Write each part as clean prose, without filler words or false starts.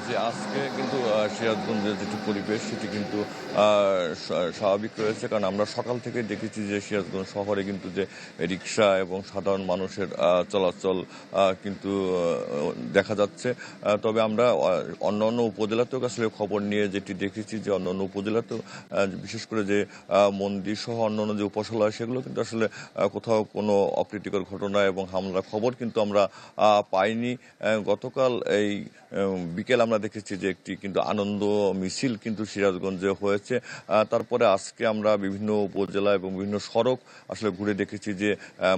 যে আজকে কিন্তু সিরাজগঞ্জের যেটি পরিবেশ সেটি কিন্তু স্বাভাবিক রয়েছে, কারণ আমরা সকাল থেকে দেখেছি যে সিরাজগঞ্জ শহরে কিন্তু যে রিক্সা এবং সাধারণ মানুষের চলাচল কিন্তু দেখা যাচ্ছে। তবে আমরা অন্যান্য উপজেলাতেও আসলে খবর নিয়ে যেটি দেখেছি যে অন্যান্য উপজেলাতেও বিশেষ করে যে মন্দির সহ অন্যান্য যে উপাসনালয় সেগুলো কিন্তু আসলে কোথাও কোনো অপ্রীতিকর ঘটনা এবং হামলার খবর কিন্তু আমরা পাইনি। গতকাল এই বিকেল আমরা দেখেছি যে একটি কিন্তু আনন্দ মিছিল কিন্তু সিরাজগঞ্জে হয়েছে। তারপরে আজকে আমরা বিভিন্ন উপজেলা এবং বিভিন্ন সড়ক আসলে ঘুরে দেখেছি যে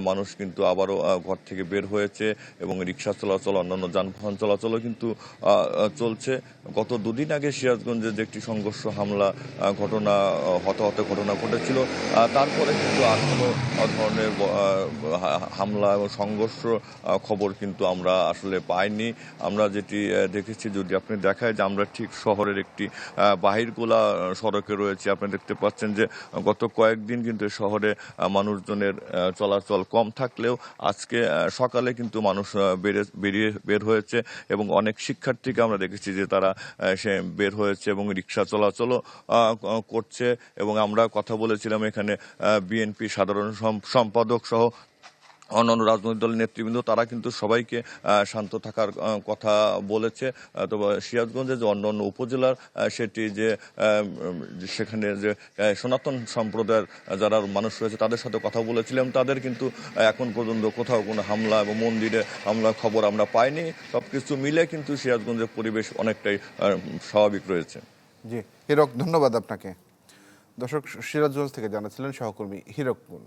মানুষ কিন্তু আবারও ঘর থেকে বের হয়েছে এবং রিক্সা চলাচল অন্যান্য যানবাহন চলাচলও কিন্তু চলছে। গত দুদিন আগে সিরাজগঞ্জে যে একটি সংঘর্ষ হামলা ঘটনা হতাহতের ঘটনা ঘটেছিল, তারপরে কিন্তু আর কোনো ধরনের হামলা এবং সংঘর্ষ খবর কিন্তু আমরা আসলে পাইনি। আমরা যেটি দেখেছি, যদি আপনি দেখায় যে আমরা ঠিক শহরের একটি বাহিরগোলা সড়কে রয়েছে, আপনি দেখতে পাচ্ছেন যে গত কয়েকদিন কিন্তু শহরে মানুষজনের চলাচল কম থাকলেও আজকে সকালে কিন্তু মানুষ বের হয়েছে এবং অনেক শিক্ষার্থীকে আমরা দেখেছি যে তারা সে বের হয়েছে এবং রিক্সা চলাচলও করছে। এবং আমরা কথা বলেছিলাম এখানে বিএনপি সাধারণ সম্পাদক সহ অন্যান্য রাজনৈতিক দলের নেতৃবৃন্দ, তারা কিন্তু সবাইকে শান্ত থাকার কথা বলেছে। তবে সিরাজগঞ্জে যে অন্যান্য উপজেলার সেটি যে সেখানে যে সনাতন সম্প্রদায়ের যারা মানুষ রয়েছে তাদের সাথে কথা বলেছিলাম, তাদের কিন্তু এখন পর্যন্ত কোথাও কোনো হামলা এবং মন্দিরে হামলার খবর আমরা পাইনি। সবকিছু মিলে কিন্তু সিরাজগঞ্জের পরিবেশ অনেকটাই স্বাভাবিক রয়েছে। জি, হীরক, ধন্যবাদ আপনাকে। দর্শক, সিরাজগঞ্জ থেকে জানাচ্ছিলেন সহকর্মী হীরক মুন।